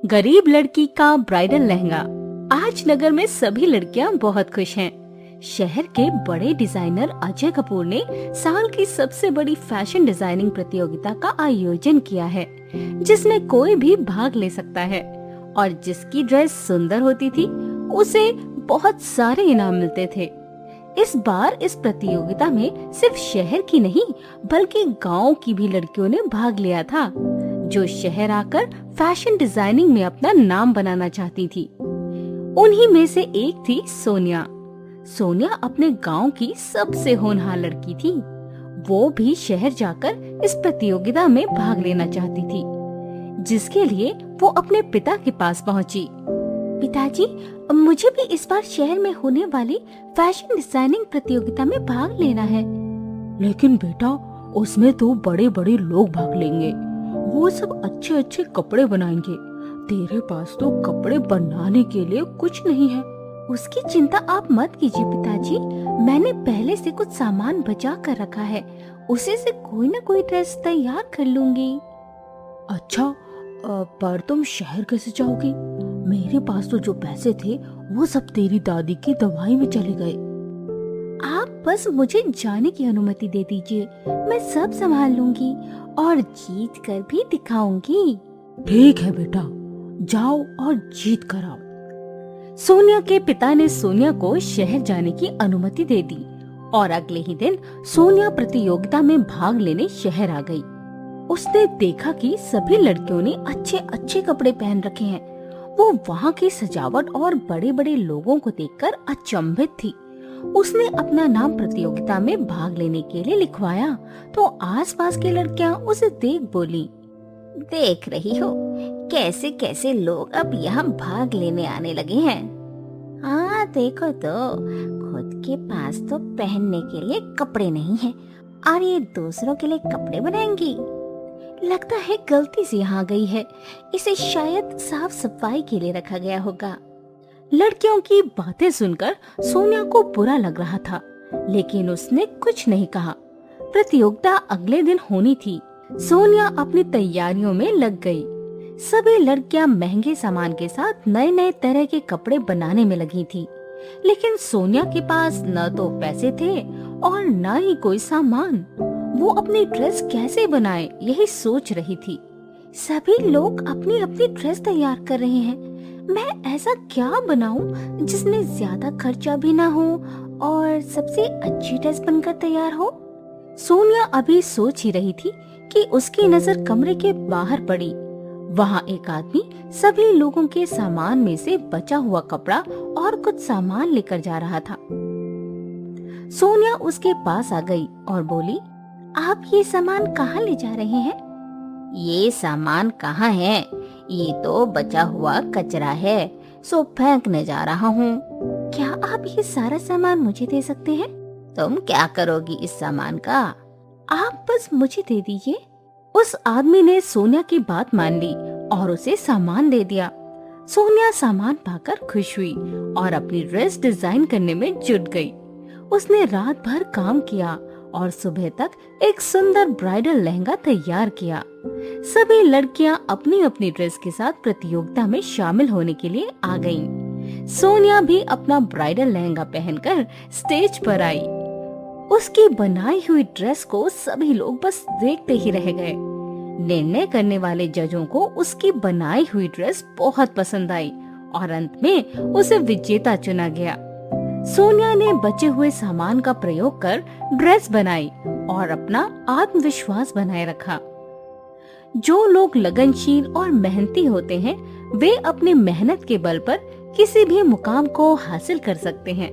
गरीब लड़की का ब्राइडल लहंगा। आज नगर में सभी लड़कियां बहुत खुश हैं। शहर के बड़े डिजाइनर अजय कपूर ने साल की सबसे बड़ी फैशन डिजाइनिंग प्रतियोगिता का आयोजन किया है, जिसमें कोई भी भाग ले सकता है और जिसकी ड्रेस सुंदर होती थी उसे बहुत सारे इनाम मिलते थे। इस बार इस प्रतियोगिता में सिर्फ शहर की नहीं बल्कि गांव की भी लड़कियों ने भाग लिया था, जो शहर आकर फैशन डिजाइनिंग में अपना नाम बनाना चाहती थी। उन्हीं में से एक थी सोनिया। सोनिया अपने गांव की सबसे होनहार लड़की थी। वो भी शहर जाकर इस प्रतियोगिता में भाग लेना चाहती थी, जिसके लिए वो अपने पिता के पास पहुंची। पिताजी, मुझे भी इस बार शहर में होने वाली फैशन डिजाइनिंग प्रतियोगिता में भाग लेना है। लेकिन बेटा, उसमें तो बड़े बड़े लोग भाग लेंगे। वो सब अच्छे अच्छे कपड़े बनाएंगे। तेरे पास तो कपड़े बनाने के लिए कुछ नहीं है। उसकी चिंता आप मत कीजिए पिताजी, मैंने पहले से कुछ सामान बचा कर रखा है, उसी से कोई न कोई ड्रेस तैयार कर लूंगी। अच्छा, पर तुम शहर कैसे जाओगी? मेरे पास तो जो पैसे थे वो सब तेरी दादी की दवाई में चले गए। आप बस मुझे जाने की अनुमति दे दीजिए, मैं सब संभाल लूंगी और जीत कर भी दिखाऊंगी। ठीक है बेटा, जाओ और जीत कर आओ। सोनिया के पिता ने सोनिया को शहर जाने की अनुमति दे दी और अगले ही दिन सोनिया प्रतियोगिता में भाग लेने शहर आ गई। उसने देखा कि सभी लड़कियों ने अच्छे अच्छे कपड़े पहन रखे हैं। वो वहाँ की सजावट और बड़े बड़े लोगों को देखकर अचंभित थी। उसने अपना नाम प्रतियोगिता में भाग लेने के लिए लिखवाया तो आसपास की लड़कियां उसे देख बोली, देख रही हो कैसे कैसे लोग अब यहाँ भाग लेने आने लगे हैं। हाँ देखो तो, खुद के पास तो पहनने के लिए कपड़े नहीं है और ये दूसरों के लिए कपड़े बनाएंगी। लगता है गलती से यहाँ गई है, इसे शायद साफ सफाई के लिए रखा गया होगा। लड़कियों की बातें सुनकर सोनिया को बुरा लग रहा था, लेकिन उसने कुछ नहीं कहा। प्रतियोगिता अगले दिन होनी थी। सोनिया अपनी तैयारियों में लग गई। सभी लड़कियां महंगे सामान के साथ नए नए तरह के कपड़े बनाने में लगी थी, लेकिन सोनिया के पास न तो पैसे थे और न ही कोई सामान। वो अपनी ड्रेस कैसे बनाए यही सोच रही थी। सभी लोग अपनी अपनी ड्रेस तैयार कर रहे हैं, मैं ऐसा क्या बनाऊं जिसमें ज्यादा खर्चा भी ना हो और सबसे अच्छी ड्रेस बनकर तैयार हो। सोनिया अभी सोच ही रही थी कि उसकी नजर कमरे के बाहर पड़ी। वहाँ एक आदमी सभी लोगों के सामान में से बचा हुआ कपड़ा और कुछ सामान लेकर जा रहा था। सोनिया उसके पास आ गई और बोली, आप ये सामान कहाँ ले जा रहे हैं? ये सामान कहाँ है? ये तो बचा हुआ कचरा है, सो फेंकने जा रहा हूँ। क्या आप ये सारा सामान मुझे दे सकते हैं? तुम क्या करोगी इस सामान का? आप बस मुझे दे दीजिए। उस आदमी ने सोनिया की बात मान ली और उसे सामान दे दिया। सोनिया सामान पाकर खुश हुई और अपनी ड्रेस डिजाइन करने में जुट गई। उसने रात भर काम किया और सुबह तक एक सुंदर ब्राइडल लहंगा तैयार किया। सभी लड़कियां अपनी अपनी ड्रेस के साथ प्रतियोगिता में शामिल होने के लिए आ गईं। सोनिया भी अपना ब्राइडल लहंगा पहनकर स्टेज पर आई। उसकी बनाई हुई ड्रेस को सभी लोग बस देखते ही रह गए। निर्णय करने वाले जजों को उसकी बनाई हुई ड्रेस बहुत पसंद आई और अंत में उसे विजेता चुना गया। सोनिया ने बचे हुए सामान का प्रयोग कर ड्रेस बनाई और अपना आत्मविश्वास बनाए रखा। जो लोग लगनशील और मेहनती होते हैं, वे अपनी मेहनत के बल पर किसी भी मुकाम को हासिल कर सकते हैं।